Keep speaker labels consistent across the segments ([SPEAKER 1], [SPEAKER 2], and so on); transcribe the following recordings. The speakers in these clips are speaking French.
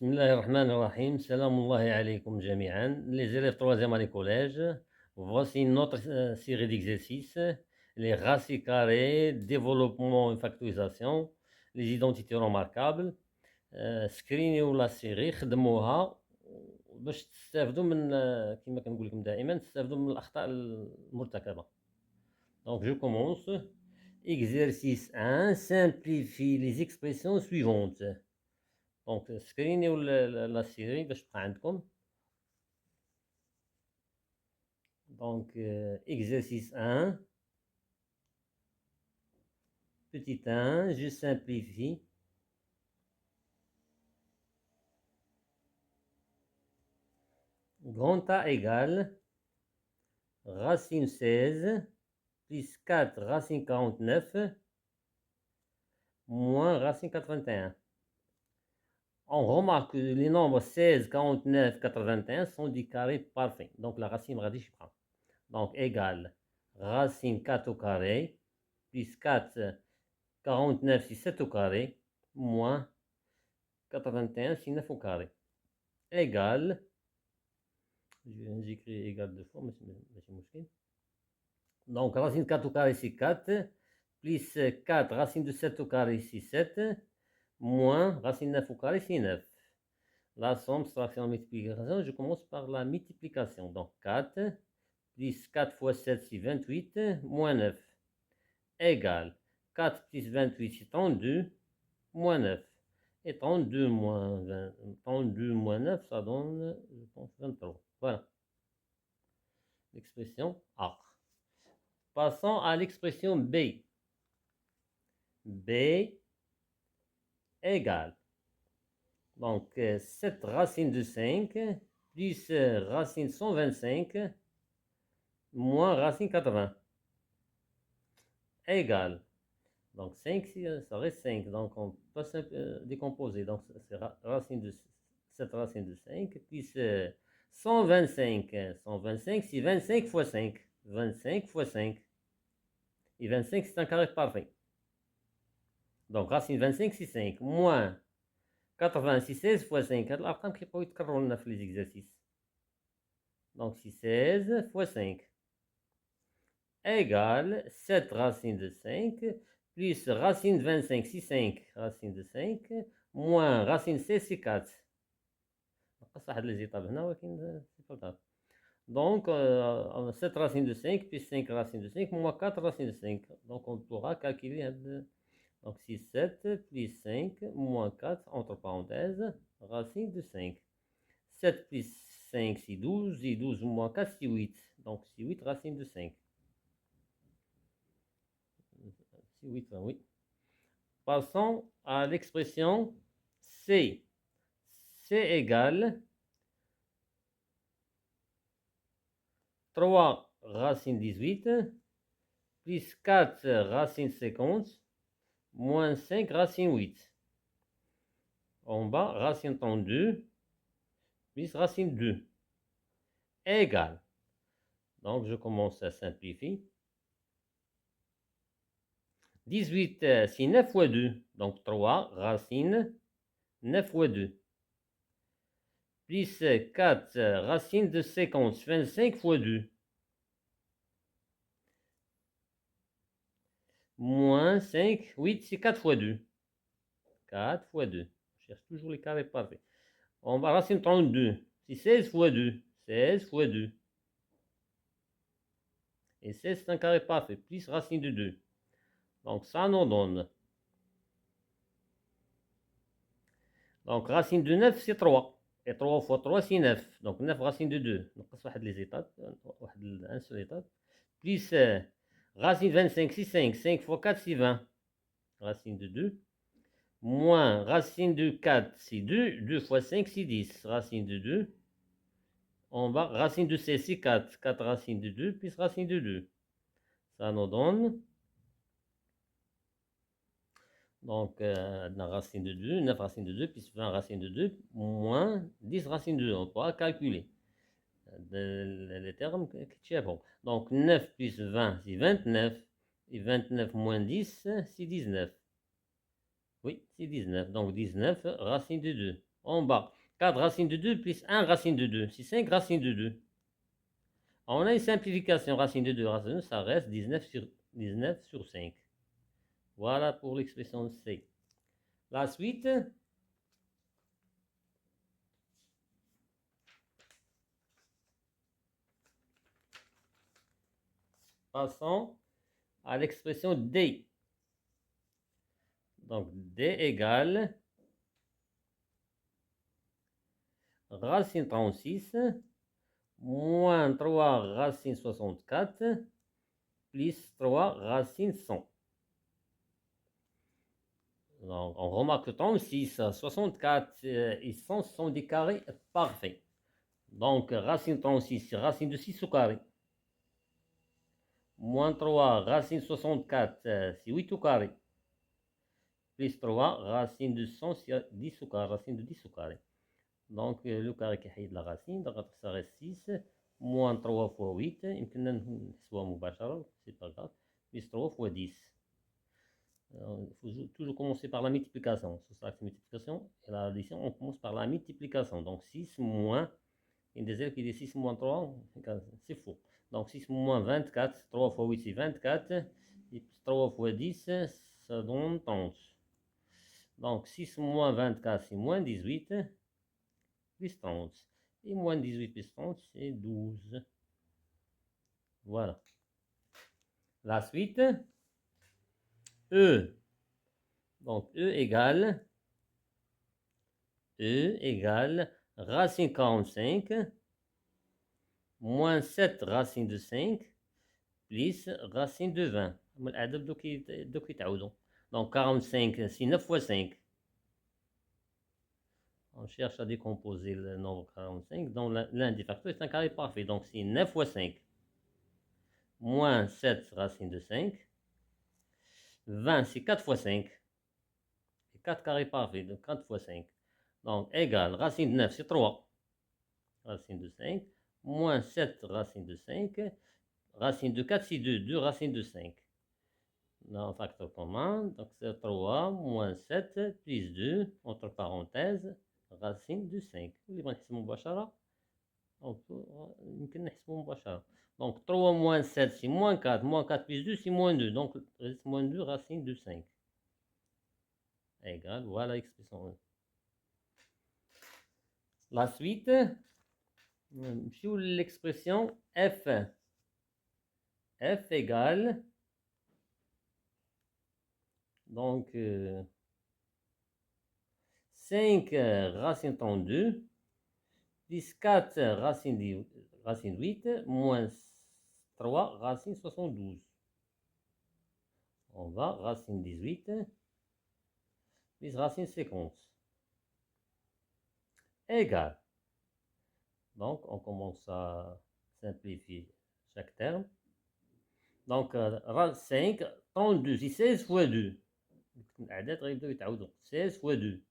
[SPEAKER 1] Bismillahirrahmanirrahim. Salamullahi alaykoum jami'an. Les élèves troisième année collège, voici notre série d'exercices. Les racines carrées, développement et factorisation, les identités remarquables. سكرينيو لا سيري خدموها باش تستافدوا من كما كنقول لكم دائما تستافدوا من الاخطاء المرتكبه. Donc je commence. Exercice 1, simplifie les expressions suivantes. Donc سكرينيو لا سيري باش تبقى عندكم. Donc exercice 1, petit 1, je simplifie. Grand A égale racine 16 plus 4 racine 49 moins racine 81. On remarque que les nombres 16, 49, 81 sont des carrés parfaits. Donc la racine radicale prend. Donc égale racine 4 au carré plus 4, 49 c'est 7 au carré moins 81 c'est 9 au carré. Égale, j'écris égal deux fois, mais c'est mouché. Donc racine 4 au carré c'est 4, plus 4 racine de 7 au carré c'est 7, moins racine 9 au carré c'est 9. La somme, soustraction, multiplication, je commence par la multiplication. Donc 4 plus 4 fois 7 c'est 28, moins 9, égale 4 plus 28 c'est 32, moins 9. Et 32 moins 9, ça donne, je pense, 23. Voilà. L'expression A. Passons à l'expression B. B égale. Donc, 7 racine de 5 plus racine 125 moins racine 80 égale. Donc 5, ça reste 5. Donc on peut décomposer. Donc c'est racine de 7 racine de 5 plus 125. 125 c'est 25 fois 5. 25 fois 5. Et 25 c'est un carré parfait. Donc racine 25 c'est 5. Moins 80 c'est 16 fois 5. هاد الارقام كيبقاو يتكرروا لنا في لي زيكزارسيس. Donc c'est 16 fois 5 égale 7 racine de 5 plus racine de 25 c'est 5 racine de 5 moins racine 16 c'est 4. نقص واحد لي زيتاب هنا ولكن سي با غاف. Donc 7 racine de 5 plus 5 racine de 5 moins 4 racine de 5. Donc on pourra calculer donc c'est 7 plus 5 moins 4 entre parenthèses racine de 5. 7 plus 5 c'est 12 et 12 moins 4 c'est 8. Donc c'est 8 racine de 5. 8, oui. Passons à l'expression C. C égale 3 racine 18 plus 4 racine 50 moins 5 racine 8. En bas, racine 32 plus racine 2 égale. Donc je commence à simplifier. 18 c'est 9 fois 2. Donc 3 racine 9 fois 2. Plus 4 racine de 50, 25 fois 2. Moins 5, 8 c'est 4 fois 2. 4 fois 2. Je cherche toujours les carrés parfaits. On va racine 32. C'est 16 fois 2. 16 fois 2. Et 16 c'est un carré parfait. Plus racine de 2. Donc ça nous donne. Donc racine de 9 c'est 3. Et 3 fois 3 c'est 9. Donc 9 racine de 2. نقص واحد les étapes. Un seul étape. Plus racine 25 c'est 5. 5 fois 4 c'est 20. Racine de 2. Moins racine de 4 c'est 2. 2 fois 5 c'est 10. Racine de 2. En bas, racine de 16 c'est 4. 4 racine de 2 plus racine de 2. Ça nous donne. Donc, la racine de 2, 9 racine de 2 plus 20 racine de 2 moins 10 racine de 2. On pourra calculer les termes qui bon. Donc 9 plus 20 c'est 29. Et 29 moins 10 c'est 19. Oui, c'est 19. Donc 19 racine de 2. En bas, 4 racine de 2 plus 1 racine de 2. C'est 5 racines de 2. On a une simplification. Racine de 2, racine de 2, ça reste 19 sur 5. Voilà pour l'expression C. La suite. Passons à l'expression D. Donc, D égale racine 36 moins 3 racine 64 plus 3 racine 100. Donc, on remarque que 36, 64 et 100 sont des carrés parfaits. Donc, racine 36, c'est racine de 6 au carré. Moins 3, racine 64, c'est 8 au carré. Plus 3, racine de 100, c'est 10 au carré. Racine de 10 au carré. Donc, le carré qui est de la racine, donc ça reste 6. Moins 3 fois 8, c'est pas grave. Plus 3 fois 10. Il faut toujours commencer par la multiplication. C'est ça, c'est multiplication. Et l'addition, on commence par la multiplication. Donc 6 moins, il y a des élèves qui disent 6 moins 3, c'est faux. Donc 6 moins 24, 3 fois 8 c'est 24, et 3 fois 10, ça donne 30. Donc 6 moins 24 c'est moins 18, plus 30. Et moins 18 plus 30 c'est 12. Voilà. La suite, E. Donc E égale racine 45 moins 7 racine de 5 plus racine de 20. Donc 45 c'est 9 fois 5. On cherche à décomposer le nombre 45. Donc l'un des facteurs est un carré parfait. Donc c'est 9 fois 5 moins 7 racine de 5. 20 c'est 4 fois 5. 4 carrés parfaits, donc 4 fois 5. Donc, égal, racine de 9, c'est 3. Racine de 5, moins 7 racine de 5. Racine de 4, c'est 2. 2 racines de 5. Dans facteur commun, donc c'est 3 moins 7 plus 2, entre parenthèses, racine de 5. Donc 3 moins 7, c'est moins 4. Moins 4 plus 2, c'est moins 2. Donc, moins 2 racine de 5. Égal, voilà l'expression 1. La suite, sur l'expression F. F égale, donc, 5 racine 32, plus 4 racine 8, moins 3 racine 72. On va, racine 18, plus racine 50. Égal. Donc, on commence à simplifier chaque terme. Donc, 5, 32, c'est 16 fois 2. 16 fois 2.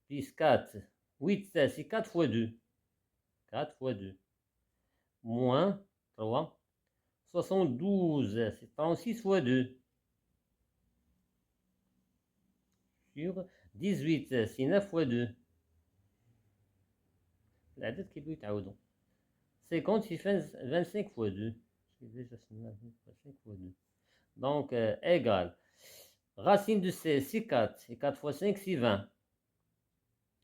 [SPEAKER 1] Plus 4. 8, c'est 4 fois 2. 4 fois 2. Moins 3. 72, c'est 36 fois 2. Sur 18, c'est 9 fois 2. العدد كيبداو يتعاودوا. 50 c'est 25 fois 2. 25 fois 2. Donc, égal. Racine de 16, c'est 4. Et 4 fois 5, c'est 20.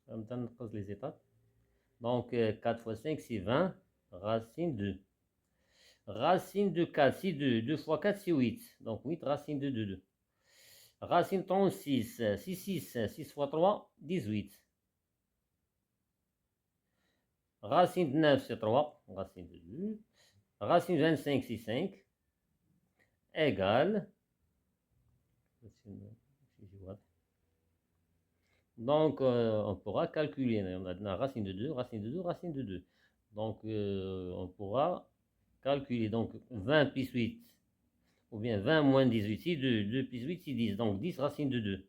[SPEAKER 1] On va mettre les étapes. Donc, 4 fois 5, c'est 20. Racine 2. Racine de 4, c'est 2. 2 fois 4, c'est 8. Donc, 8 racine de 2. Racine 36, c'est 6. 6 fois 3, 18. Racine de 9, c'est 3. Racine de 2. Racine de 25, c'est 5. Égale. Donc, on pourra calculer. On a racine de 2, racine de 2, racine de 2. Donc, on pourra calculer. Donc, 20 plus 8, ou bien 20 moins 18, c'est 2. 2 plus 8, c'est 10. Donc, 10 racine de 2.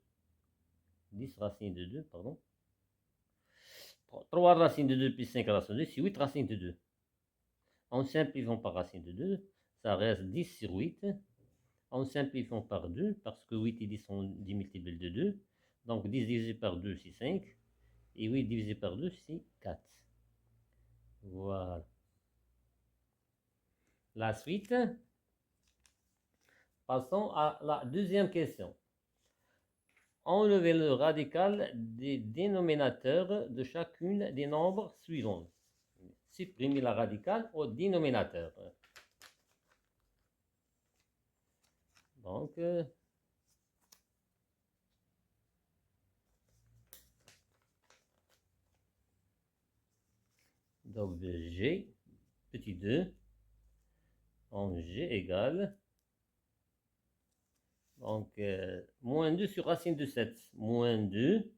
[SPEAKER 1] 10 racine de 2, pardon. 3 racines de 2 plus 5 racines de 2, c'est 8 racines de 2. En simplifiant par racine de 2, ça reste 10 sur 8. En simplifiant par 2, parce que 8 et 10 sont des multiples de 2. Donc 10 divisé par 2, c'est 5. Et 8 divisé par 2, c'est 4. Voilà. La suite, passons à la deuxième question. Enlevez le radical des dénominateurs de chacune des nombres suivants. Supprimez la radicale au dénominateur. Donc, G, petit 2, en G égale, donc, moins 2 sur racine de 7. Moins 2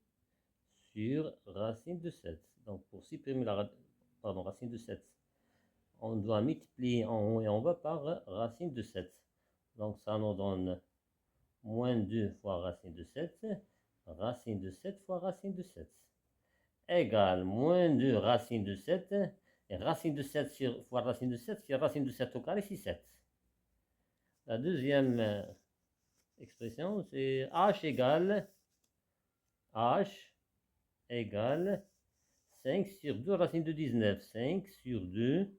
[SPEAKER 1] sur racine de 7. Donc, pour supprimer la racine de 7, on doit multiplier en haut et en bas par racine de 7. Donc, ça nous donne moins 2 fois racine de 7, racine de 7 fois racine de 7, égale moins 2 racine de 7, et racine de 7 fois racine de 7, c'est racine de 7 au carré, c'est 7. La deuxième expression, c'est h égale 5 sur 2 racine de 19. 5 sur 2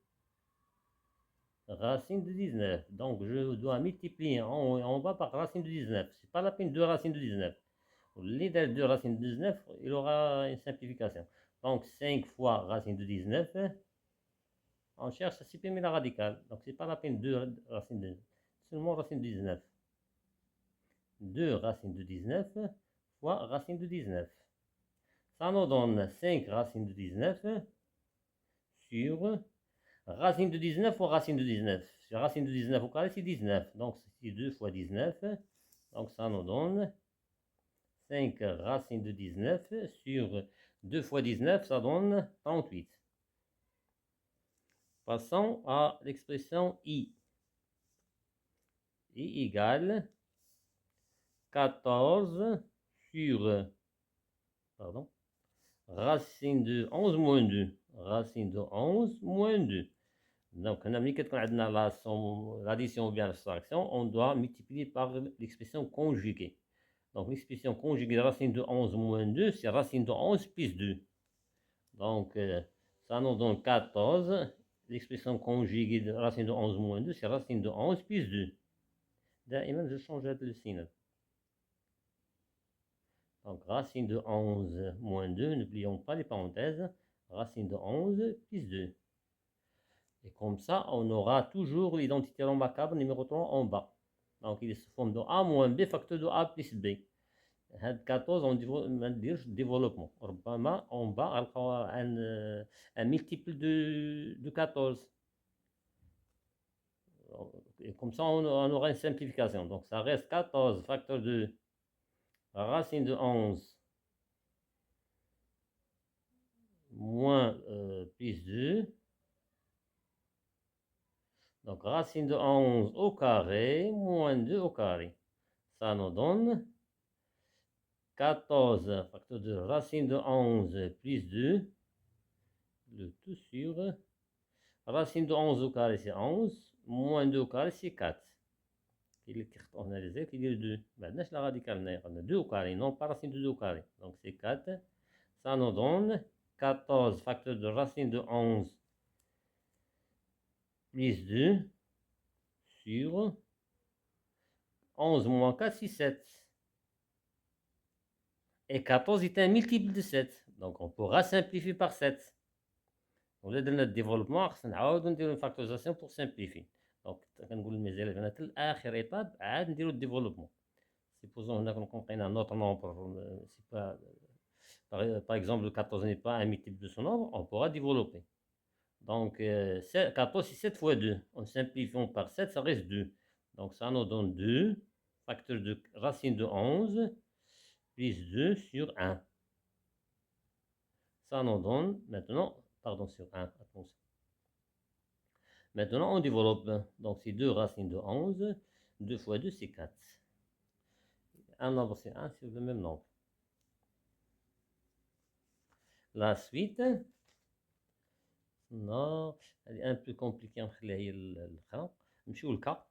[SPEAKER 1] racine de 19. Donc, je dois multiplier en haut et en bas par racine de 19. C'est pas la peine de racine de 19. L'idée de racine de 19, il aura une simplification. Donc, 5 fois racine de 19, on cherche à supprimer la radicale. Donc, c'est pas la peine de racine de 19. Seulement racine de 19. 2 racine de 19 fois racine de 19. Ça nous donne 5 racine de 19 sur racine de 19 fois racine de 19. Racine de 19 au carré, c'est 19. Donc, c'est 2 fois 19. Donc, ça nous donne 5 racine de 19 sur 2 fois 19, ça donne 38. Passons à l'expression I. I égale 14 sur, racine de 11 moins 2. Racine de 11 moins 2. Donc, on a mis l'addition ou bien la soustraction, on doit multiplier par l'expression conjuguée. Donc, l'expression conjuguée de racine de 11 moins 2, c'est racine de 11 plus 2. Donc, ça nous donne 14. L'expression conjuguée de racine de 11 moins 2, c'est racine de 11 plus 2. Daïman, je change le signe. Donc, racine de 11 moins 2, n'oublions pas les parenthèses. Racine de 11 plus 2. Et comme ça, on aura toujours l'identité remarquable numéro 3 en bas. Donc, il se forme de A moins B facteur de A plus B. 14, on dit développement. En bas, un multiple de 14. Et comme ça, on aura une simplification. Donc, ça reste 14 facteur de racine de 11 moins plus 2. Donc, racine de 11 au carré moins 2 au carré. Ça nous donne 14 facteur de racine de 11 plus 2. Le tout sur racine de 11 au carré, c'est 11. Moins 2 au carré, c'est 4. On a les z qui dit 2. Maintenant, la radicale, on a 2 au carré, non pas racine de 2 au carré. Donc, c'est 4. Ça nous donne 14 facteur de racine de 11 plus 2 sur 11 moins 4, c'est 7. Et 14 est un multiple de 7. Donc, on pourra simplifier par 7. Au lieu de notre développement, on va faire une factorisation pour simplifier. Donc, كنقول للمزال البنات الاخر ايطاب عاد نديرو الديفلوبمون. Supposons qu'on prenne un autre nombre, par exemple le 14 n'est pas un multiple de ce nombre, on pourra développer. Donc 14 c'est 7 fois 2. En simplifiant par 7, ça reste 2. Donc ça nous donne 2, facteur de racine de 11, plus 2 sur 1. Ça nous donne maintenant, sur 1, attention. Maintenant, on développe. Donc, c'est 2 racines de 11. 2 fois 2, c'est 4. Un nombre, c'est 1, c'est le même nombre. La suite, non, elle est un peu compliquée. On va le cas.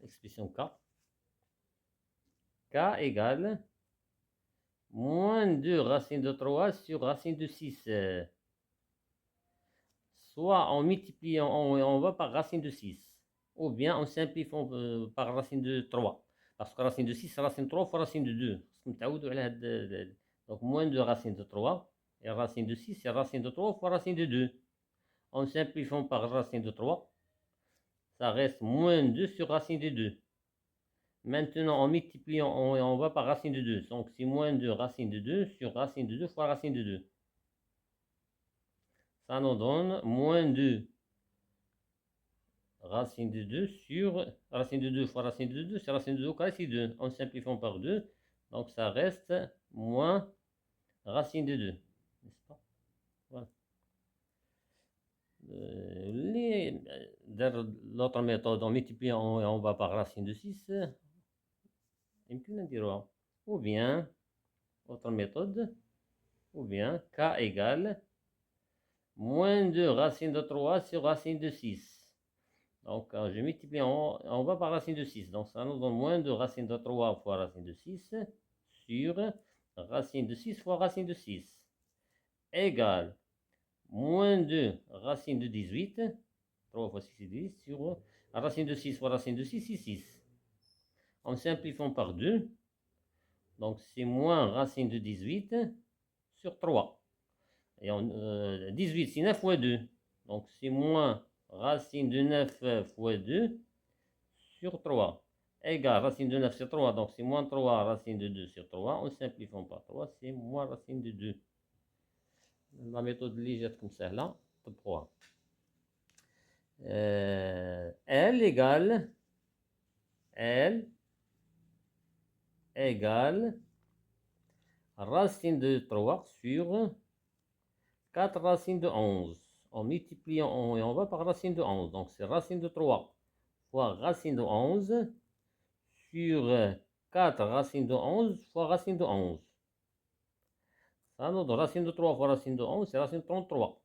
[SPEAKER 1] Expression K. K égale moins 2 racine de 3 sur racine de 6. Soit en multipliant on va par racine de 6, ou bien en simplifiant par racine de 3. Parce que racine de 6, c'est racine de 3 fois racine de 2. Donc moins 2 racine de 3, et racine de 6, c'est racine de 3 fois racine de 2. En simplifiant par racine de 3, ça reste moins 2 sur racine de 2. Maintenant, en multipliant, on va par racine de 2. Donc, c'est moins 2 racine de 2 sur racine de 2 fois racine de 2. Ça nous donne moins 2 racine de 2 sur racine de 2 fois racine de 2, c'est racine de 2 au carré, c'est 2. En simplifiant par 2, donc ça reste moins racine de 2. N'est-ce pas? Voilà. L'autre méthode, en multipliant, on va par racine de 6. Ou bien, autre méthode, ou bien k égale moins 2 racine de 3 sur racine de 6. Donc, je multiplie, on va par racine de 6. Donc, ça nous donne moins de racine de 3 fois racine de 6 sur racine de 6 fois racine de 6 égale moins 2 racine de 18. 3 fois 6 c'est 10 sur racine de 6 fois racine de 6 c'est 6. En simplifiant par 2, donc c'est moins racine de 18 sur 3. Et 18 c'est 9 fois 2. Donc, c'est moins racine de 9 fois 2 sur 3 égale racine de 9 sur 3, donc c'est moins 3 racine de 2 sur 3. En simplifiant par 3, c'est moins racine de 2. La méthode اللي جاتكم سهلة طبقوها. L égale racine de 3 sur 4 racine de 11. En multipliant, on va par racine de 11. Donc, c'est racine de 3 fois racine de 11 sur 4 racine de 11 fois racine de 11. Ça nous donne racine de 3 fois racine de 11, c'est racine de 33.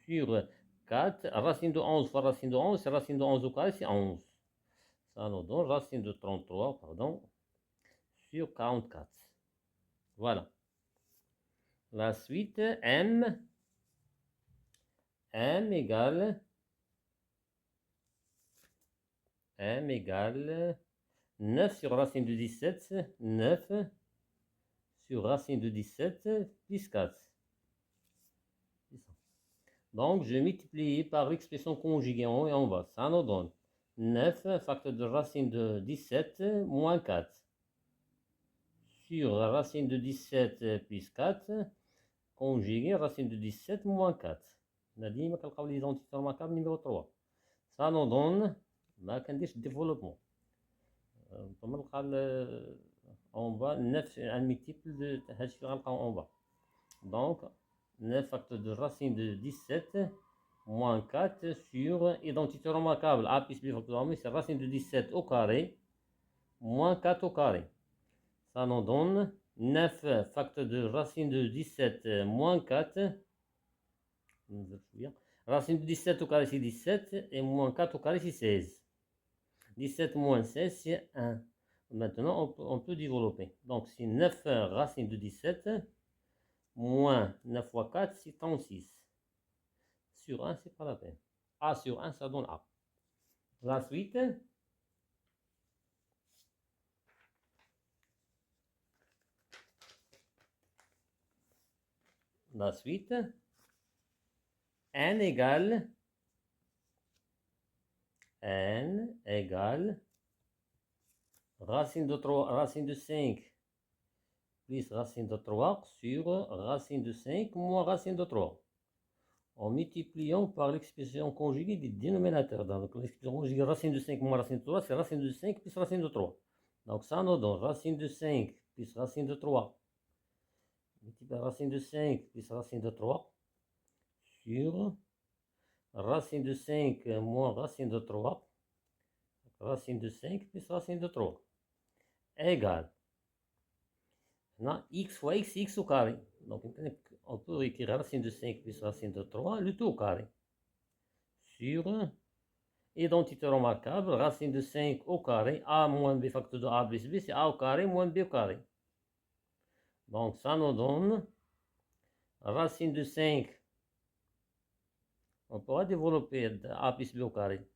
[SPEAKER 1] Sur 4, racine de 11 fois racine de 11, c'est racine de 11 au carré, c'est 11. Ça nous donne racine de 33, pardon, sur 44. Voilà. La suite, M égale 9 sur racine de 17, 9 sur racine de 17 plus 4. Donc, je multiplie par l'expression conjuguée en haut et en bas. Ça nous donne 9 facteur de racine de 17 moins 4 sur racine de 17 plus 4 conjugué racine de 17 moins 4. On a dit que l'identité remarquable numéro 3. Ça nous donne le développement. En bas, 9 un multiple de en bas. Donc, 9 facteur de racine de 17 moins 4 sur identité remarquable. A plus B facteur de c'est racine de 17 au carré moins 4 au carré. Ça nous donne 9 facteur de racine de 17 moins 4. Racine de 17 au carré c'est 17 et moins 4 au carré c'est 16. 17 moins 16 c'est 1. Maintenant on peut développer. Donc c'est 9 racine de 17 moins 9 fois 4 c'est 36. Sur 1 c'est pas la peine. A sur 1 ça donne A. La suite. N égale racine de 3, racine de 5 plus racine de 3 sur racine de 5 moins racine de 3. En multipliant par l'expression conjuguée des dénominateurs. Donc l'expression conjuguée racine de 5 moins racine de 3, c'est racine de 5 plus racine de 3. Donc ça nous donne racine de 5 plus racine de 3. Racine de 5 plus racine de 3 sur racine de 5 moins racine de 3. Racine de 5 plus racine de 3 égale x fois x, x au carré. Donc on peut écrire racine de 5 plus racine de 3, le tout au carré. Sur identité remarquable, racine de 5 au carré, a moins b facteur de a plus b, c'est a au carré moins b au carré. Donc, ça nous donne racine de 5. On pourra développer a plus b au carré.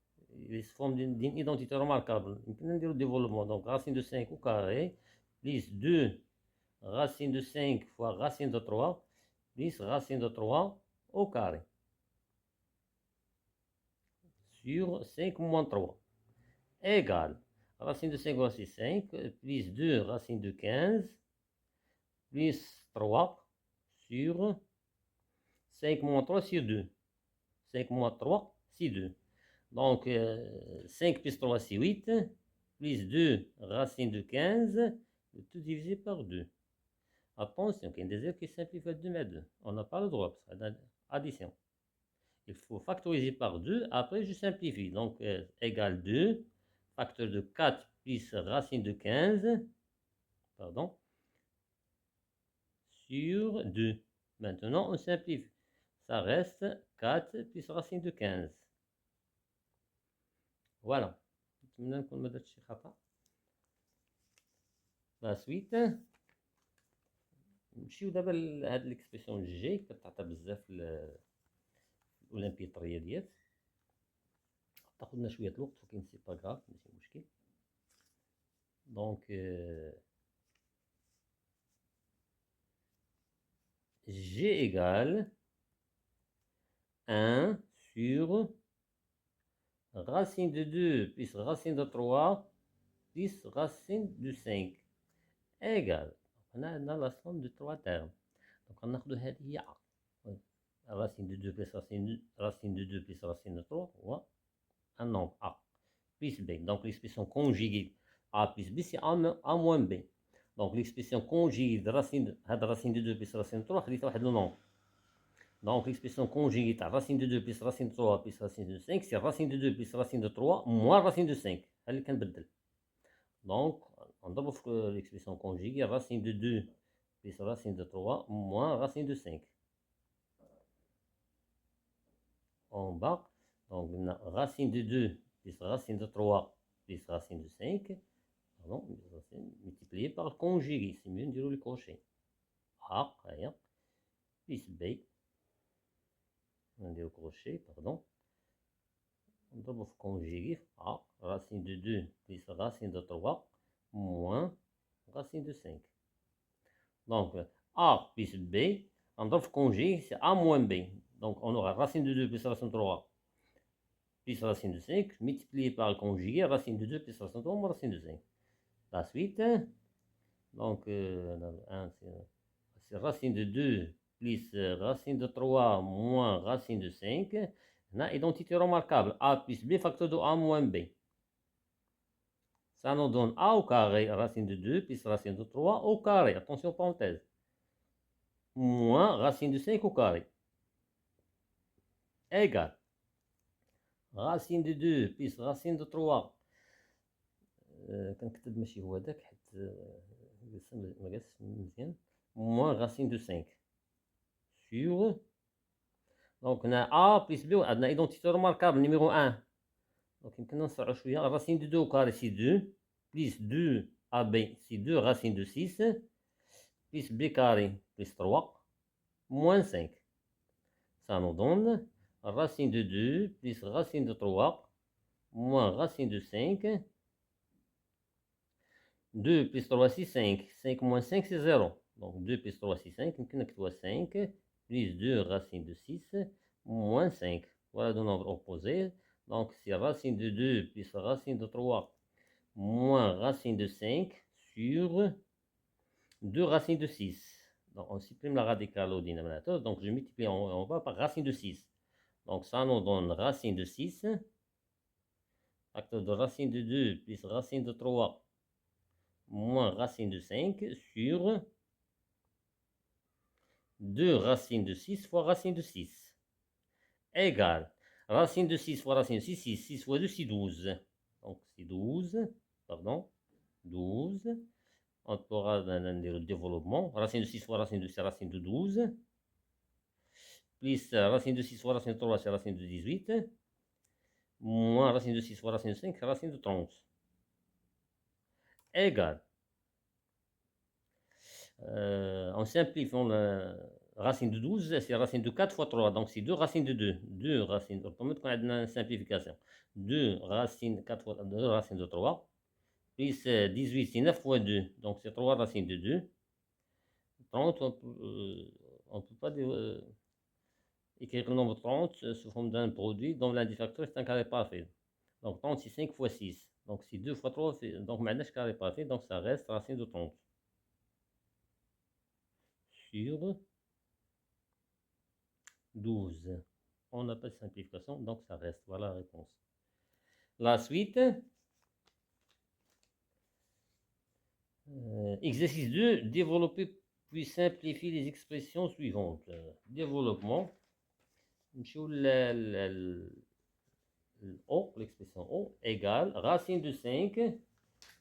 [SPEAKER 1] Il se forme d'une identité remarquable. On peut dire le développement. Donc, racine de 5 au carré, plus 2 racine de 5 fois racine de 3, plus racine de 3 au carré. Sur 5 moins 3. Égale racine de 5 fois 6, 5, plus 2 racine de 15, plus 3 sur 5 moins 3 sur 2. 5 moins 3, c'est 2. Donc, 5 plus 3, c'est 8, plus 2 racine de 15, tout divisé par 2. Attention, il y a des élèves qui simplifient 2 mais 2. On n'a pas le droit, parce que c'est addition. Il faut factoriser par 2, après je simplifie. Donc, égale 2, facteur de 4 plus racine de 15, pardon, sur 2. Maintenant, on simplifie. Ça reste 4 plus racine de 15. Voilà. نتمنى نكون ما درتش شي خطأ. لا سويت نمشيو دابا لهاد ليكسبرسيون الجي كتعطى بزاف في الاولمبياد الرياضيات. تاخذنا شويه الوقت ولكن سي با غاف ماشي مشكل. دونك G égale 1 sur racine de 2 plus racine de 3 plus racine de 5 égale. On a la somme de 3 termes. Donc on a هذه A. Racine de 2 plus racine de 2 plus racine de 3 ou un nombre A plus B. Donc l'expression conjuguée A plus B c'est A moins B. Donc l'expression conjuguée de racine de 2 plus racine de 3 خليتها واحد le nombre. Donc l'expression conjuguée de racine de 2 plus racine de 3 plus racine de 5 c'est racine de 2 plus racine de 3 moins racine de 5. هذا اللي كنبدل. Donc نضربو في l'expression conjuguée racine de 2 plus racine de 3 moins racine de 5. En bas, donc racine de 2 plus racine de 3 plus racine de 5, pardon, multiplié par conjugué, c'est mieux de dire le crochet. A, rien, plus B, on dit au crochet, pardon. On doit conjuguer A, racine de 2 plus racine de 3 moins racine de 5. Donc A plus B, on doit conjuguer, c'est A moins B. Donc on aura racine de 2 plus racine de 3 plus racine de 5, multiplié par le conjugué, racine de 2 plus racine de 3 moins racine de 5. La suite, donc, c'est racine de 2 plus racine de 3 moins racine de 5. On a identité remarquable, A plus B, facteur de A moins B. Ça nous donne A au carré, racine de 2 plus racine de 3 au carré, attention parenthèse, moins racine de 5 au carré, égale racine de 2 plus racine de 3 كنكتب ماشي هو داك حيت ما قالش مزيان moins racine de 5 sur donc on a A plus B عندنا identité remarquable numéro 1 donc يمكننا نسرعو شويه racine de 2 au carré c'est 2 plus 2 AB c'est 2 racine de 6 plus B carré plus 3 moins 5 ça nous donne racine de 2 plus racine de 3 moins racine de 5. 2 plus 3 c'est 5. 5 moins 5 c'est 0. Donc 2 plus 3 c'est 5. Donc 5 plus 2 racine de 6 moins 5. Voilà le nombre opposé. Donc c'est racine de 2 plus racine de 3 moins racine de 5 sur 2 racine de 6. Donc on supprime la radicale au dénominateur. Donc je multiplie en bas par racine de 6. Donc ça nous donne racine de 6. Facteur de racine de 2 plus racine de 3 moins racine de 5 sur 2 racine de 6 fois racine de 6 égale racine de 6 fois racine de 6, 6, 6 fois 2 c'est 12. Donc c'est 12, pardon, 12. On pourra le développement. Racine de 6 fois racine de 6 c'est racine de 12. Plus racine de 6 fois racine de 3 c'est racine de 18. Moins racine de 6 fois racine de 5 c'est racine de 30. Égale En simplifiant la racine de 12, c'est racine de 4 fois 3, donc c'est 2 racines de 2. 2 racines, donc on a une simplification. 2 racines, 4 fois 2 racines de 3, plus 18, c'est 9 fois 2, donc c'est 3 racines de 2. 30, on peut pas écrire le nombre 30 sous forme d'un produit dont l'un des facteurs est un carré parfait. Donc 30, c'est 5 fois 6. Donc c'est 2 fois 3, donc maintenant carré parfait, donc ça reste racine de 30. Sur 12. On n'a pas de simplification, donc ça reste. Voilà la réponse. La suite. Exercice 2. Développer puis simplifier les expressions suivantes. Développement. L'expression O égale racine de 5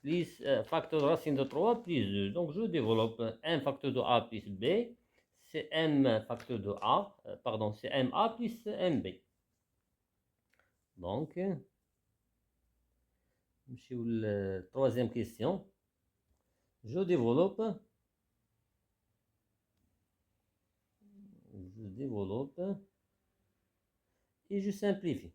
[SPEAKER 1] plus facteur de racine de 3 plus 2. Donc je développe M facteur de A plus B. C'est M facteur de A. Pardon, c'est MA plus MB. Donc, la troisième question. Je développe et je simplifie.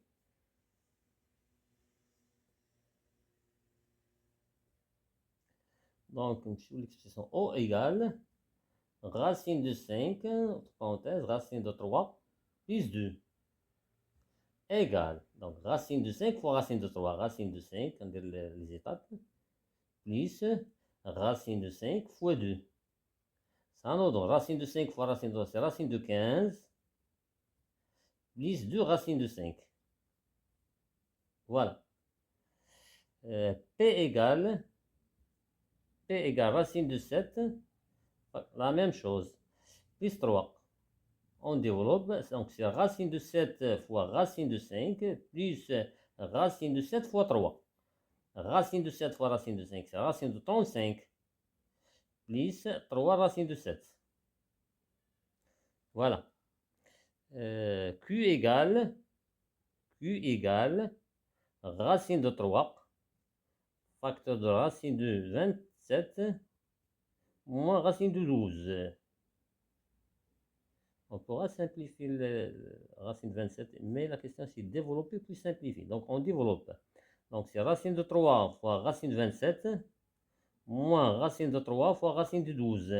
[SPEAKER 1] Donc, l'expression O égale racine de 5, entre parenthèses, racine de 3, plus 2, égale, donc racine de 5 fois racine de 3, racine de 5, on dit les étapes, plus racine de 5 fois 2. Ça nous donne racine de 5 fois racine de 3, c'est racine de 15, plus 2 racines de 5. Voilà. P égale racine de 7, la même chose, plus 3. On développe, donc c'est racine de 7 fois racine de 5, plus racine de 7 fois 3. Racine de 7 fois racine de 5, c'est racine de 35, plus 3 racines de 7. Voilà. Q égale racine de 3, facteur de racine de 27, moins racine de 12. On pourra simplifier la racine de 27, mais la question c'est développer puis simplifier. Donc on développe. Donc c'est racine de 3 fois racine de 27, moins racine de 3 fois racine de 12.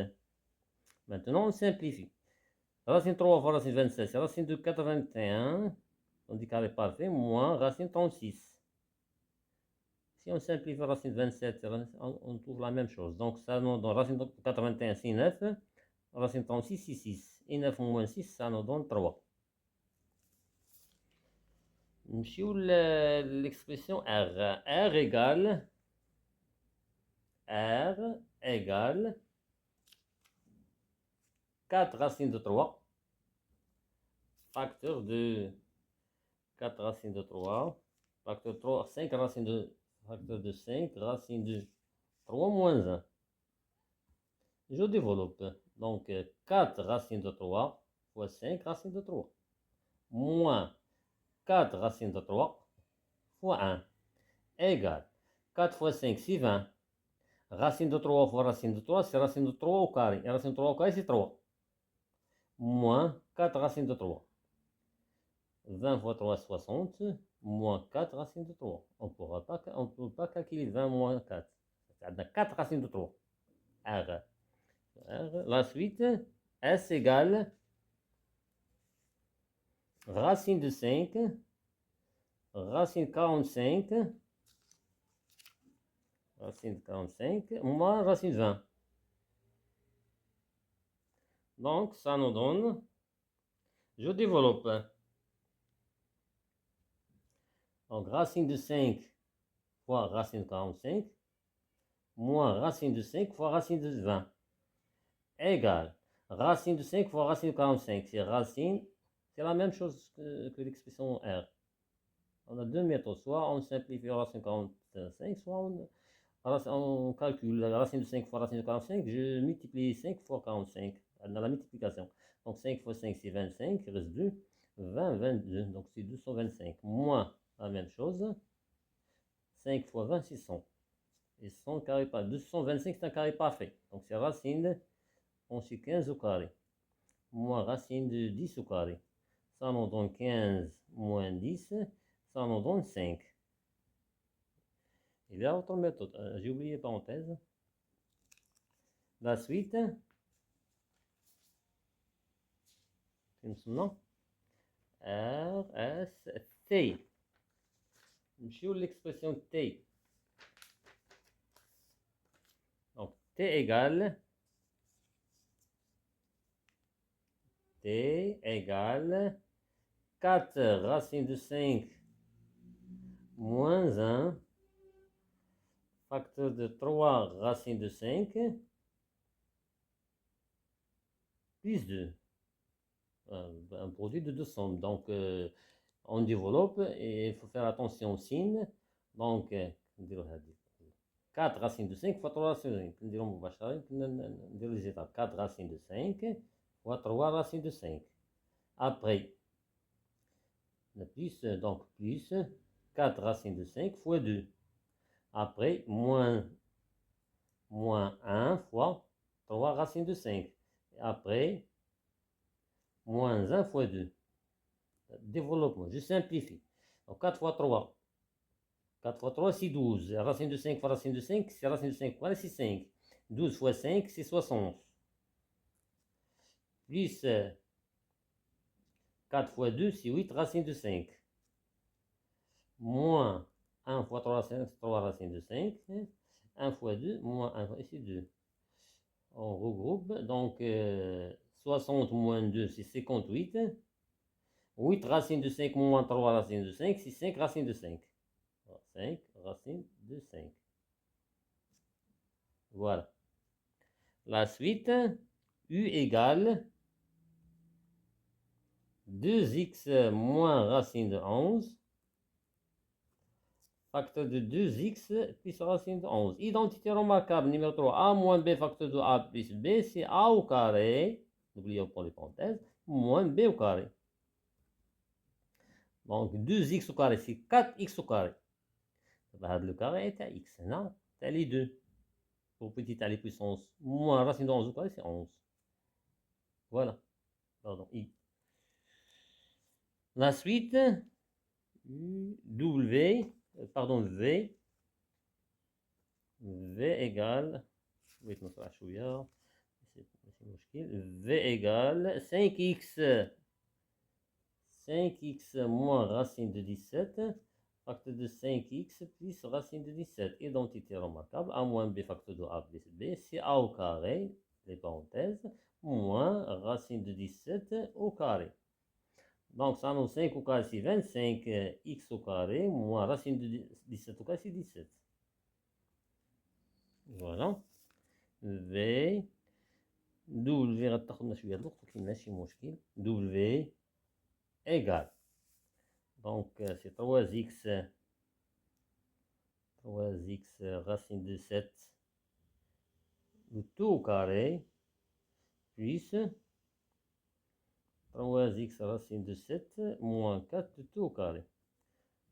[SPEAKER 1] Maintenant on simplifie. Racine de 3 fois racine de 27, c'est racine de 81, on dit carré parfait, moins racine de 36. Si on simplifie racine de 27, on trouve la même chose. Donc ça nous donne racine de 81, c'est 9. Racine de 36, c'est 6. Et 9 moins 6, ça nous donne 3. L'expression R. R égale 4 racines de 3. Facteur de 4 racines de 3. Facteur de 3, 5 racines de facteur de 5 racines de 3 moins 1. Je développe. Donc 4 racines de 3 fois 5 racines de 3. Moins 4 racines de 3 fois 1 égale 4 fois 5, c'est 20. Racine de 3 fois racine de 3, c'est racine de 3 au carré. Et racine de 3 au carré, c'est 3. Moins 4 racines de 3. 20 fois 3, 60. Moins 4 racines de 3. On ne peut pas calculer 20 moins 4. On a 4 racines de 3. R. La suite, S égale racine de 5, racine 45, moins racine de 20. Donc, ça nous donne, je développe. Donc, racine de 5 fois racine de 45, moins racine de 5 fois racine de 20, égale racine de 5 fois racine de 45. C'est la même chose que l'expression R. On a deux méthodes, soit on simplifie racine de 45, soit on calcule la racine de 5 fois racine de 45, je multiplie 5 fois 45 dans la multiplication. Donc 5 fois 5 c'est 25, il reste 2, 20, 22, donc c'est 225, moins la même chose, 5 fois 20 c'est 100. Et 100 carré parfait, 225 c'est un carré parfait, donc c'est racine ensuite 15 au carré, moins racine de 10 au carré. Ça nous donne 15 moins 10, ça nous donne 5. Il y a autre méthode, j'ai oublié parenthèse. La suite, maintenant, R, S, T. نمشيو l'expression T. Donc, T égale 4 racine de 5 moins 1 facteur de 3 racine de 5 plus 2. Un produit de deux sommes. Donc, on développe et il faut faire attention au signe. Donc, 4 racines de 5 fois 3 racines de 5. نديرو les étapes. 4 racines de 5 fois 3 racines de 5. Après, plus 4 racines de 5 fois 2. Après, moins 1 fois 3 racines de 5. Après, moins 1 fois 2. Développement, je simplifie. Donc 4 fois 3. 4 fois 3, c'est 12. Racine de 5 fois racine de 5, c'est racine de 5 fois c'est 5. 12 fois 5, c'est 60. Plus 4 fois 2, c'est 8 racine de 5. Moins 1 fois 3 racines de 5. 1 fois 2, moins 1 fois, c'est 2. On regroupe. Donc 60 moins 2, c'est 58. 8 racines de 5 moins 3 racines de 5, c'est 5 racines de 5. 5 racines de 5. Voilà. La suite, U égale 2x moins racine de 11, facteur de 2x plus racine de 11. Identité remarquable numéro 3, a moins b facteur de a plus b, c'est a au carré, n'oubliez pas les parenthèses, moins b au carré. Donc 2x au carré, c'est 4x au carré. Le carré est à x, non? C'est les deux. Pour petit a les puissance, moins racine de 11 au carré, c'est 11. Voilà. Pardon, i. La suite, V égale, V égale 5x moins racine de 17, facteur de 5x plus racine de 17. Identité remarquable, a moins b facteur de a plus b, c'est a au carré, les parenthèses, moins racine de 17 au carré. Donc, ça nous 5 au carré, c'est 25 x au carré, moins racine de 17 au carré, c'est 17. Voilà. V W غادي تاخدنا شوية الوقت ولكن ماشي مشكل. W égale. Donc, c'est 3x racine de 7 le tout au carré plus 3x racine de 7 moins 4 le tout au carré.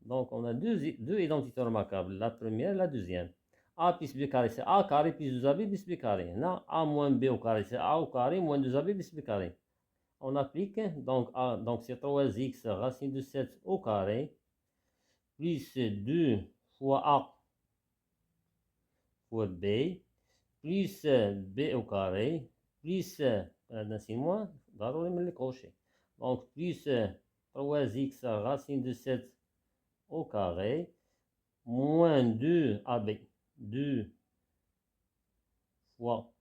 [SPEAKER 1] Donc, on a deux identités remarquables, la première et la deuxième. A plus B carré, c'est A carré plus 2AB plus B carré. Non, A moins B au carré, c'est A au carré moins 2AB plus B carré. On applique, donc c'est 3x racine de 7 au carré plus 2 fois A fois B plus B au carré plus, c'est moins, donc plus 3x racine de 7 au carré moins 2AB. 2 fois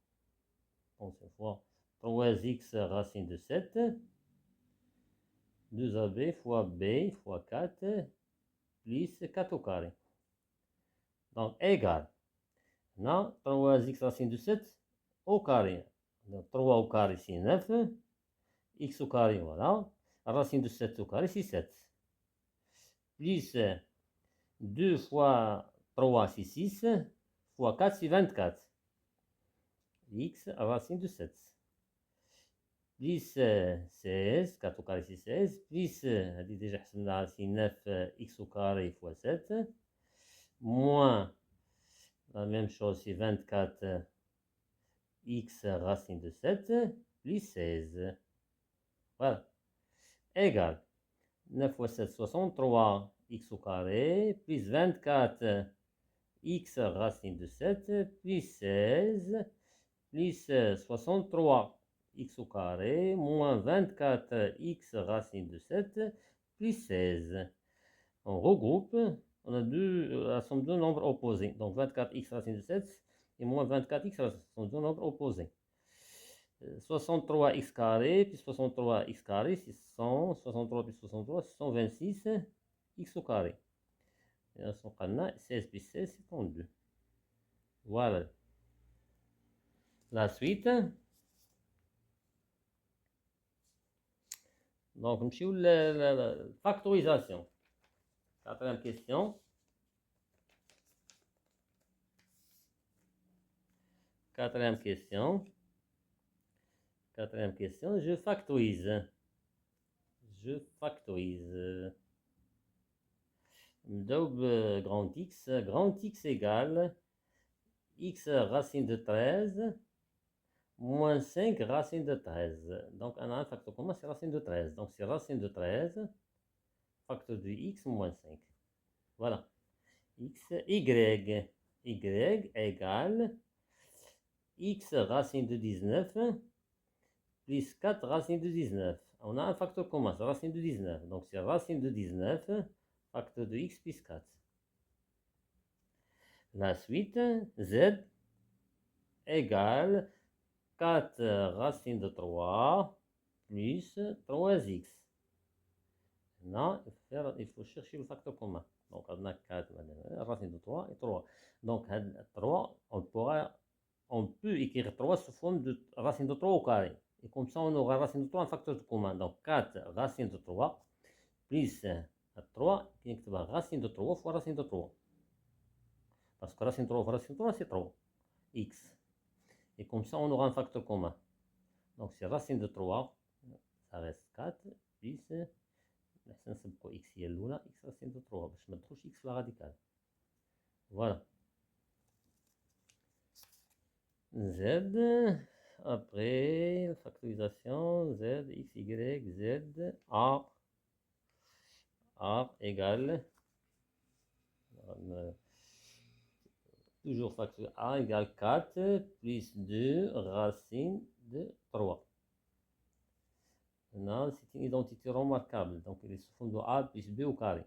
[SPEAKER 1] 3x racine de 7, 2AB fois B fois 4 plus 4 au carré. Donc égal. Maintenant, 3x racine de 7 au carré. Donc 3 au carré c'est 9. X au carré, voilà. Racine de 7 au carré c'est 7. Plus 2 fois 3 c'est 6. Fois 4 c'est 24. X racine de 7. Plus 16, 4 au carré c'est 16. Plus, déjà c'est 9 x au carré fois 7. Moins, la même chose c'est 24 x racine de 7 plus 16. Voilà. Égale 9 fois 7, 63 x au carré plus 24 x racine de 7 plus 16 plus 63 x au carré moins 24 x racine de 7 plus 16. On regroupe, on a la somme de deux nombres opposés. Donc 24x racine de 7 et moins 24x sont deux nombres opposés. 63x carré plus 63x carré, c'est 100. 63 plus 63, c'est 126 x au carré. Et 16 plus 16, c'est 32. Voilà. La suite. Donc, on la factorisation. Quatrième question. Quatrième question, je factorise. Double grand X égale X racine de 13 moins 5 racine de 13. Donc, on a un facteur commun, c'est racine de 13. Donc, c'est racine de 13, facteur de X moins 5. Voilà. Y égale X racine de 19 plus 4 racine de 19. On a un facteur commun, c'est racine de 19. Donc c'est racine de 19, facteur de x plus 4. La suite, z égale 4 racine de 3 plus 3x. Maintenant, il faut chercher le facteur commun. Donc on a 4 racine de 3 et 3. Donc 3, on peut écrire 3 sous forme de racine de 3 au carré. Et comme ça, on aura racine de 3 un facteur de commun. Donc 4 racine de 3 plus 3, qui est racine de 3 fois racine de 3. Parce que racine de 3 fois racine de 3, c'est 3. X. Et comme ça, on aura un facteur commun. Donc c'est racine de 3, ça reste 4, plus, نحسب x هي الأولى, x racine de 3, باش ما ندخلش x في la radicale. Voilà. Z, après factorisation, Z, X, Y, Z, A égale, toujours facteur A égale 4 plus 2 racine de 3. Maintenant, c'est une identité remarquable, donc il est sous forme de A plus B au carré.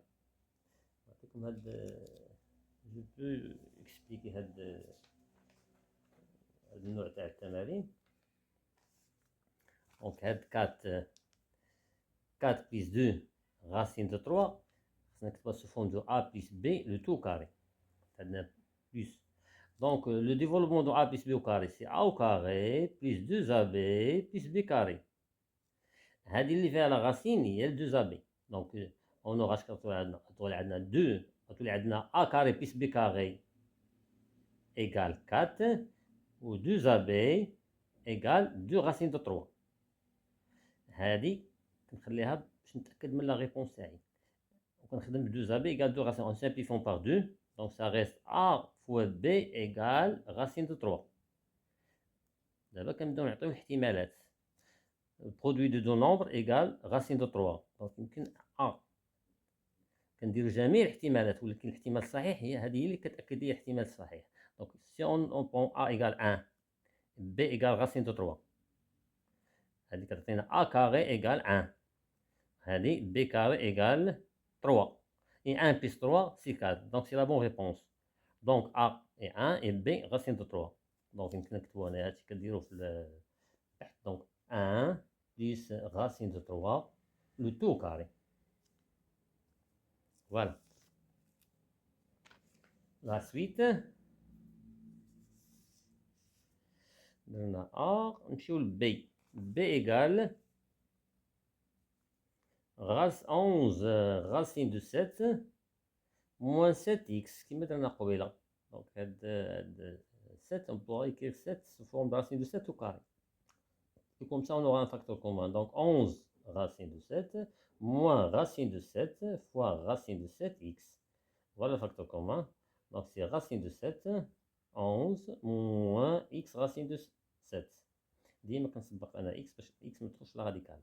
[SPEAKER 1] Je peux expliquer النوع تاع التمارين. Donc 4 plus 2 racine de 3, خصنا نكتبها sous forme de A plus B, le tout au carré. Plus. Donc le développement de A plus B au carré, c'est A au carré plus 2AB plus B carré. هذه اللي فيها la racine هي 2AB. Donc on aura غتولي عندنا 2 غتولي عندنا A carré plus B carré égale 4 و 2AB égale 2 racine de 3. هذه كنخليها باش نتاكد من لا ريبونس تاعي. وكنخدم 2AB égale 2 racine en simplifiant par 2. Donc ça reste A fois B égale racine de 3. دابا كنبداو نعطيو احتمالات. produit de deux nombres égale racine de 3. Donc يمكن A. كنديرو جميع الاحتمالات, ولكن الاحتمال الصحيح هي هذه اللي كتاكد لي الاحتمال الصحيح. Donc si on prend A égale 1, B égale racine de 3. هذه كتعطينا A carré égale 1. هذه B carré égale 3. Et 1 plus 3, c'est 4. Donc c'est la bonne réponse. Donc A est 1 et B racine de 3. Donc يمكن نكتبو هنا هادشي كديرو في تحت. Donc 1 plus racine de 3, le tout au carré. Voilà. La suite. درنا A, نمشيو ل B. B égale 11 racine de 7 moins 7x كما درنا قبيله. Donc هاد 7, on pourra écrire 7 sous forme de racine de 7 au carré. Et comme ça, on aura un facteur commun. Donc 11 racine de 7 moins racine de 7 fois racine de 7x. Voilà le facteur commun. Donc c'est racine de 7, 11 moins x racine de 7. ديما كنسبق انا اكس باش اكس ما تدخلش لا راديكال.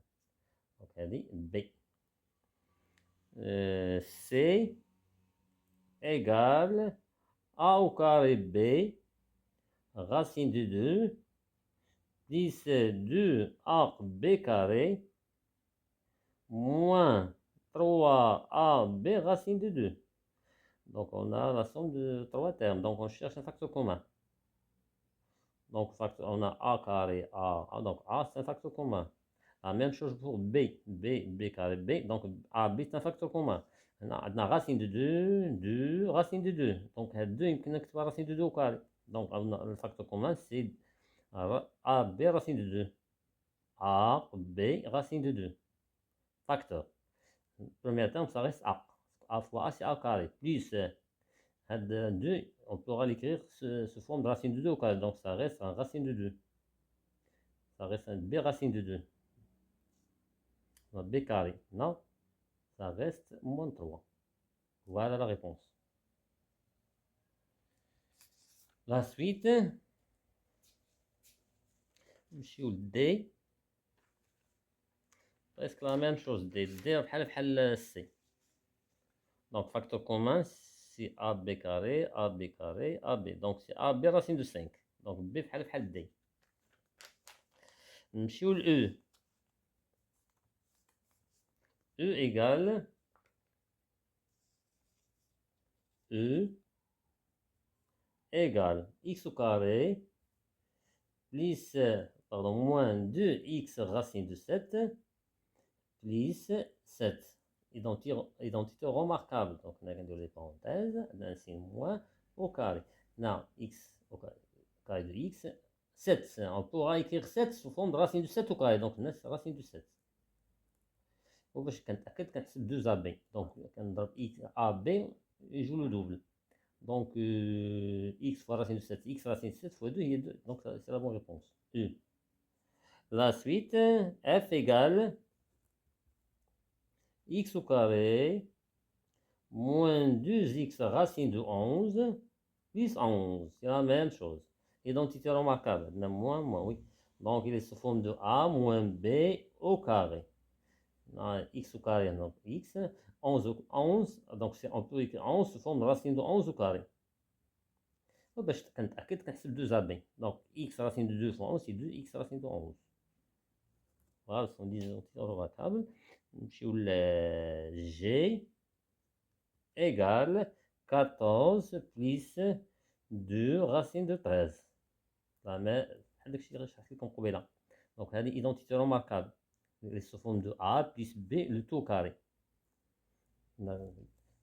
[SPEAKER 1] دونك هادي بي. سي égal a au carré b racine de 2 plus 2 b carré moins 3ab racine de 2. Donc on a la somme de 3 termes. Donc on cherche un facteur commun. Donc on a a carré a. Donc a c'est un facteur commun. La même chose pour b. b carré b. Donc ab c'est un facteur commun. On a racine de 2, 2, racine de 2. Donc 2 يمكن نكتبها racine de 2 au carré. Donc le facteur commun c'est ab racine de 2. a b racine de 2. Facteur. Premier terme ça reste a. A fois a c'est a carré. Plus 2, on pourra l'écrire sous forme de racine de 2 au carré. Donc ça reste un racine de 2. Ça reste un b racine de 2. B carré. Non, ça reste moins 3. Voilà la réponse. La suite, نمشيو D. Presque la même chose. D بحال بحال C. Donc facteur commun c'est AB carré, AB carré, AB. Donc c'est AB racine de 5. Donc B بحال بحال D. نمشيو ل E. E égale x au carré plus, moins 2x racine de 7 plus 7. Identité remarquable. Donc on a les parenthèses, d'un signe moins au carré. Non, x au carré de x. 7. On pourra écrire 7 sous forme de racine de 7 au carré. Donc 9 racine de 7. وباش كنتأكد كنحسب 2 AB. Donc كنضرب x AB يجوا le double. Donc x fois racine de 7, x racine de 7 fois 2, il y a 2. Donc c'est la bonne réponse. E. La suite, f égale x au carré moins 2x racine de 11 plus 11. C'est la même chose. Identité remarquable. Même moins, oui. Donc il est sous forme de a moins b au carré. X au carré, donc x. 11, donc on peut écrire 11 sous forme de racine de 11 au carré. باش كنتأكد كنحسب 2 AB. Donc x racine de 2 fois 11 c'est 2x racine de 11. Voilà, ce sont des identités remarquables. نمشيو ل G égale 14 plus 2 racine de 13. بحال داكشي اللي شرحت لكم قبيله. دونك هذه identité remarquable. Elle est sous forme de a plus b le tout au carré.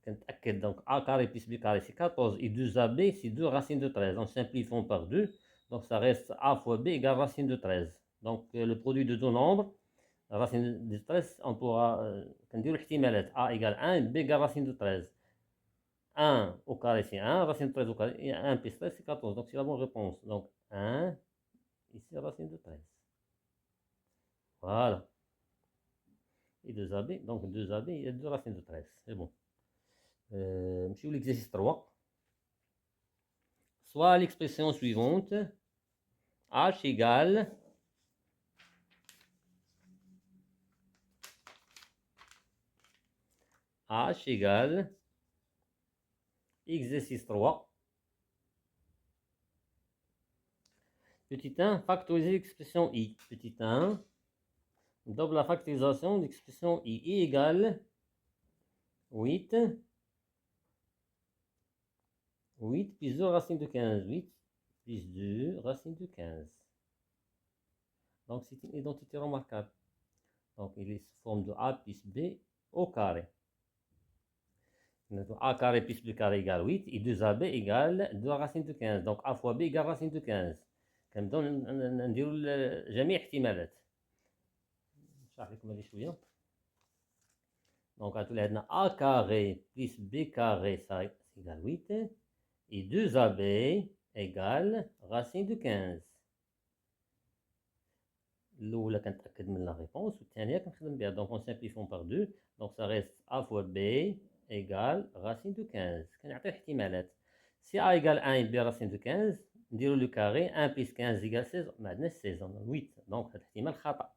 [SPEAKER 1] كنتأكد donc a carré plus b carré c'est 14 et 2ab c'est 2 racines de 13. En simplifiant par 2, donc ça reste a fois b égale racine de 13. Donc le produit de deux nombres, racine de 13, on pourra نديرو الاحتمالات a égale 1 b égale racine de 13. 1 au carré c'est 1, racine de 13 au carré, et 1 plus 13 c'est 14. Donc c'est la bonne réponse. Donc 1, ici racine de 13. Voilà. Et 2ab, donc 2ab, il y a 2 racines de 13. C'est bon. نمشيو l'exercice 3. Soit l'expression suivante, h égale exercice 3. Petit 1, factoriser l'expression i. Petit 1, double la factorisation de l'expression i. I égale 8 plus 2 racine de 15. 8 plus 2 racine de 15. Donc c'est une identité remarquable. Donc il est sous forme de a plus b au carré. a carré plus b carré égale 8 et 2ab égale 2 racine de 15. Donc a fois b égale racine de 15. كنبداو نديرو جميع الاحتمالات. نشرح لكم هذه شويه. Donc غتولي عندنا a carré plus b carré ça égale 8 et 2ab égale racine de 15. الأولى كنتأكد من la réponse والثانية كنخدم بها. Donc on simplifie par 2. Donc ça reste a fois b égale racine de 15. كنعطي احتمالات. Si a égale 1 et b racine de 15, نديرو le carré 1 plus 15 égale 16 ما عندناش 16 on a 8 donc هذا احتمال خطأ.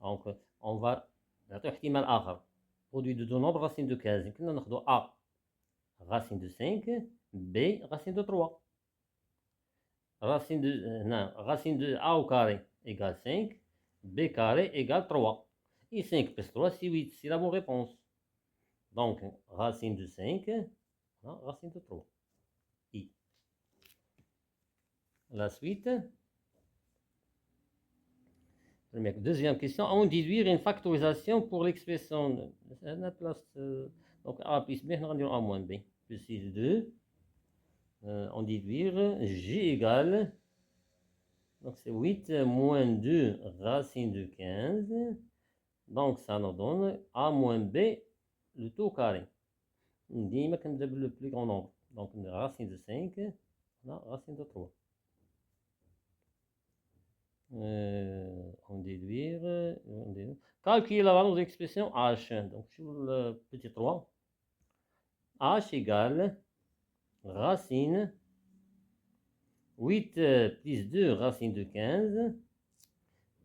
[SPEAKER 1] donc on va نعطيو احتمال آخر produit de deux nombres racine de 15 يمكننا ناخدو A racine de 5 B racine de 3 racine de هنا racine de A au carré égale 5 B carré égale 3 et 5 plus 3 c'est 8 c'est la bonne réponse. donc racine de 5 racine de 3 I. La suite. Deuxième question. On déduire une factorisation pour l'expression. Donc A plus B, on A moins B. Plus 6, 2. On déduire J égale. Donc c'est 8 moins 2 racine de 15. Donc ça nous donne A moins B, le tout carré. On dit le plus grand nombre. Donc racine de 5, racine de 3. On déduire. Calculer la valeur de l'expression H. Donc, sur le petit 3, H égale racine 8 plus 2 racine de 15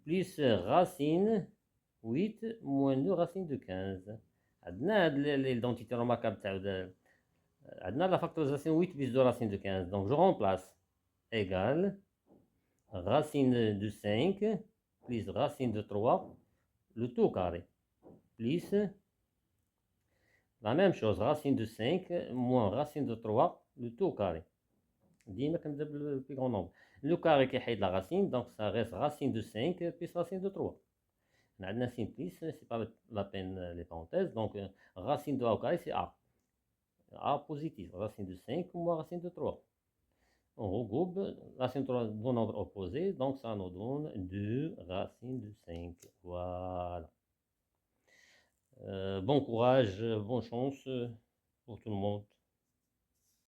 [SPEAKER 1] plus racine 8 moins 2 racine de 15. عندنا l'identité remarquable تاع عندنا la factorisation 8 plus 2 racine de 15. Donc, je remplace égale racine de 5 plus racine de 3, le tout carré, plus la même chose, racine de 5 moins racine de 3, le tout carré. ديما كنضرب le plus grand nombre. Le carré كيحيد la racine, donc ça reste racine de 5 plus racine de 3. On a un signe plus, c'est pas la peine les parenthèses, donc racine de A au carré c'est A. A positif, racine de 5 moins racine de 3. On regroupe racine de 3 deux nombres opposés, donc ça nous donne 2 racines de 5. Voilà. Bon courage, bonne chance pour tout le monde.